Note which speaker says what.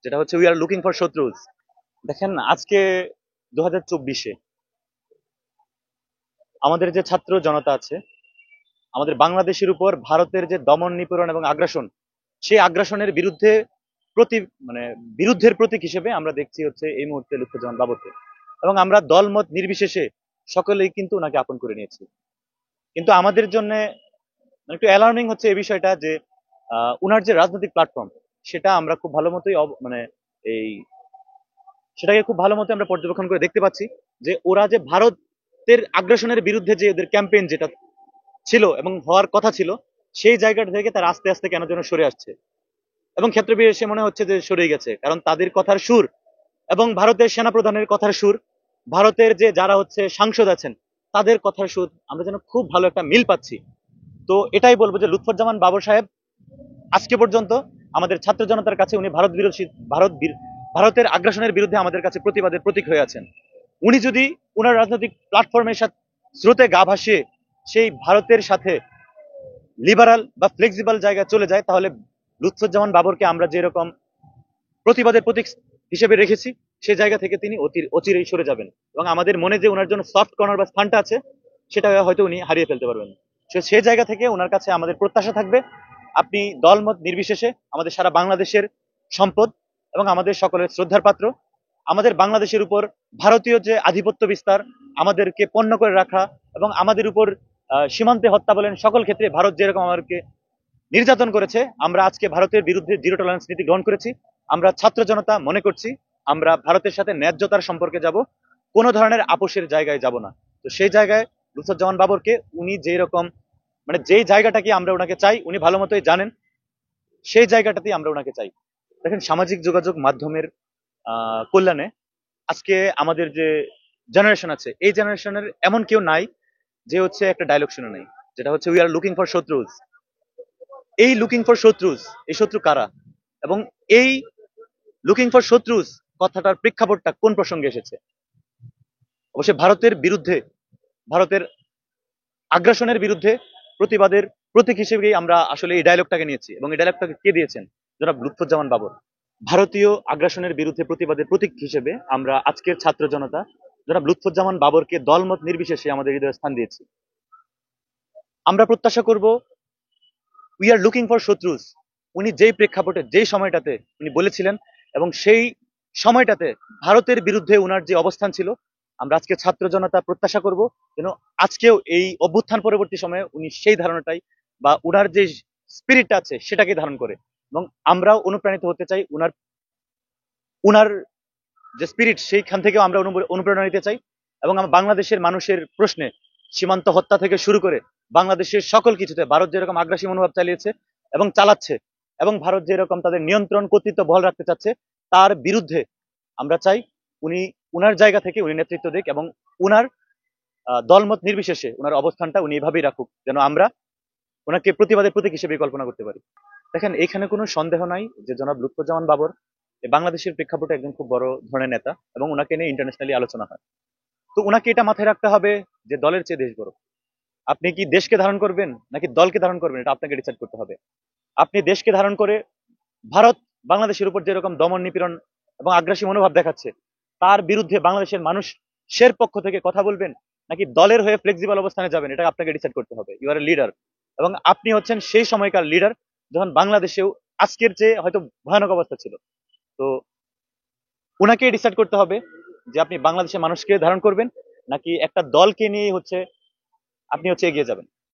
Speaker 1: যেটা হচ্ছে we are looking for শত্রুজ। দেখেন আজকে 2024-এ আমাদের যে ছাত্র জনতা আছে, আমাদের বাংলাদেশের উপর ভারতের যে দমন নিপীড়ন এবং আগ্রাসন, সেই আগ্রাসনের বিরুদ্ধে প্রতি মানে বিরুদ্ধের প্রতীক হিসেবে আমরা দেখছি হচ্ছে এই মুহূর্তে লুৎফুজ্জামান বাবরকে। এবং আমরা দলমত নির্বিশেষে সকলেই কিন্তু ওনাকে আপন করে নিয়েছি। কিন্তু আমাদের জন্য একটু অ্যালার্মিং হচ্ছে এই বিষয়টা যে উনার যে রাজনৈতিক প্ল্যাটফর্ম, সেটা আমরা খুব ভালো মতোই মানে এই সেটাকে খুব ভালো মতো আমরা পর্যবেক্ষণ করে দেখতে পাচ্ছি যে ওরা যে ভারতের আগ্রাসনের বিরুদ্ধে যে ওদের ক্যাম্পেইন যেটা ছিল এবং হওয়ার কথা ছিল, সেই জায়গাটা থেকে তারা আস্তে আস্তে কেন যেন সরে আসছে এবং ক্ষেত্র বিশেষে মনে হচ্ছে যে সরে গেছে। কারণ তাদের কথার সুর এবং ভারতের সেনাপ্রধানের কথার সুর, ভারতের যে যারা হচ্ছে সাংসদ আছেন তাদের কথার সুর আমরা যেন খুব ভালো একটা মিল পাচ্ছি। তো এটাই বলবো যে লুৎফুজ্জামান বাবর সাহেব আজকে পর্যন্ত আমাদের ছাত্র জনতার কাছে উনি ভারতের আগ্রাসনের বিরুদ্ধে আমাদের কাছে প্রতিবাদের প্রতীক হয়ে আছেন। উনি যদি উনার রাজনৈতিক প্ল্যাটফর্মের সাথে স্রোতে গা ভাসিয়ে সেই ভারতের সাথে লিবারাল বা ফ্লেক্সিবল জায়গায় চলে যায়, তাহলে লুৎফুজ্জামান বাবরকে আমরা যেরকম প্রতিবাদের প্রতীক হিসেবে রেখেছি, সেই জায়গা থেকে তিনি অচিরেই সরে যাবেন এবং আমাদের মনে যে ওনার জন্য সফট কর্নার বা স্থানটা আছে, সেটা হয়তো উনি হারিয়ে ফেলতে পারবেন। সেই জায়গা থেকে ওনার কাছে আমাদের প্রত্যাশা থাকবে আপনি দলমত নির্বিশেষে আমাদের সারা বাংলাদেশের সম্পদ এবং আমাদের সকলের শ্রদ্ধার পাত্র। আমাদের বাংলাদেশের উপর ভারতীয় যে আধিপত্য বিস্তার, আমাদেরকে পণ্য করে রাখা এবং আমাদের উপর সীমান্তে হত্যা বলেন, সকল ক্ষেত্রে ভারত যেরকম আমাদেরকে নির্যাতন করেছে, আমরা আজকে ভারতের বিরুদ্ধে জিরো টলারেন্স নীতি গ্রহণ করেছি। আমরা ছাত্র জনতা মনে করছি আমরা ভারতের সাথে ন্যায্যতার সম্পর্কে যাব, কোনো ধরনের আপোষের জায়গায় যাব না। তো সেই জায়গায় লুৎফুজ্জামান বাবরকে উনি যেই রকম যেই জায়গাটাকে আমরা ওনাকে চাই উনি ভালো মতোই জানেন, সেই জায়গাটাতেই আমরা ওনাকে চাই। দেখেন সামাজিক যোগাযোগ মাধ্যমের কল্যাণে আজকে আমাদের যে জেনারেশন আছে, এই জেনারেশনের এমন কেউ নাই যে হচ্ছে একটা ডায়লগ শুনে নাই, যেটা হচ্ছে উই আর লুকিং ফর শত্রুজ। এই লুকিং ফর শত্রুজ, এই শত্রু কারা এবং এই লুকিং ফর শত্রুজ কথাটার প্রেক্ষাপটটা কোন প্রসঙ্গে এসেছে? অবশ্যই ভারতের বিরুদ্ধে, ভারতের আগ্রাসনের বিরুদ্ধে প্রতিবাদের প্রতীক হিসেবেই আমরা আসলে এই ডায়লগটাকে নিয়েছি। এবং এই ডায়লগটাকে কে দিয়েছেন? জনাব লুৎফুজ্জামান বাবর। ভারতীয় আগ্রাসনের বিরুদ্ধে প্রতিবাদের প্রতীক হিসেবে আমরা আজকের ছাত্র জনতা জনাব লুৎফুজ্জামান বাবরকে দলমত নির্বিশেষে আমাদের হৃদয়ে স্থান দিয়েছি। আমরা প্রত্যাশা করব উই আর লুকিং ফর শত্রুজ উনি যেই প্রেক্ষাপটে যেই সময়টাতে উনি বলেছিলেন এবং সেই সময়টাতে ভারতের বিরুদ্ধে উনার যে অবস্থান ছিল, আমরা আজকে ছাত্র জনতা প্রত্যাশা করব যেন আজকেও এই অভ্যুত্থান পরবর্তী সময়ে উনি সেই ধারণাটাই বা উনার যে স্পিরিটটা আছে সেটাকে ধারণ করে। এবং আমরাও অনুপ্রাণিত হতে চাই উনার উনার যে স্পিরিট, সেইখান থেকেও আমরা অনুপ্রেরণা নিতে চাই। এবং আমরা বাংলাদেশের মানুষের প্রশ্নে সীমান্ত হত্যা থেকে শুরু করে বাংলাদেশের সকল কিছুতে ভারত যেরকম আগ্রাসী মনোভাব চালিয়েছে এবং চালাচ্ছে, এবং ভারত যেরকম তাদের নিয়ন্ত্রণ কর্তৃত্ব বহাল রাখতে চাচ্ছে, তার বিরুদ্ধে আমরা চাই উনি উনার জায়গা থেকে উনি নেতৃত্ব দিক এবং উনার দলমত নির্বিশেষে উনার অবস্থানটা উনি এভাবেই রাখুক, যেন আমরা ওনাকে প্রতিবাদের প্রতীক হিসেবে কল্পনা করতে পারি। দেখেন এখানে কোনো সন্দেহ নাই যে জনাব লুৎফুজ্জামান বাবর বাংলাদেশের প্রেক্ষাপটে একজন খুব বড় ধরনের নেতা এবং ওনাকে নিয়ে ইন্টারন্যাশনালি আলোচনা হয়। তো ওনাকে এটা মাথায় রাখতে হবে যে দলের চেয়ে দেশ বড়। আপনি কি দেশকে ধারণ করবেন নাকি দলকে ধারণ করবেন, এটা আপনাকে ডিসাইড করতে হবে। আপনি দেশকে ধারণ করে ভারত বাংলাদেশের উপর যেরকম দমন নিপীড়ন এবং আগ্রাসী মনোভাব দেখাচ্ছে, তার বিরুদ্ধে বাংলাদেশের মানুষের পক্ষ থেকে কথা বলবেন নাকি দলের হয়ে ফ্লেক্সিবল অবস্থানে যাবেন, এটা আপনাকে ডিসাইড করতে হবে। ইউ আর এ লিডার এবং আপনি হচ্ছেন সেই সময়কার লিডার যখন বাংলাদেশেও আজকের চেয়ে হয়তো ভয়ানক অবস্থা ছিল। তো ওনাকে ডিসাইড করতে হবে যে আপনি বাংলাদেশের মানুষকে ধারণ করবেন নাকি একটা দলকে নিয়ে হচ্ছে আপনি এগিয়ে যাবেন।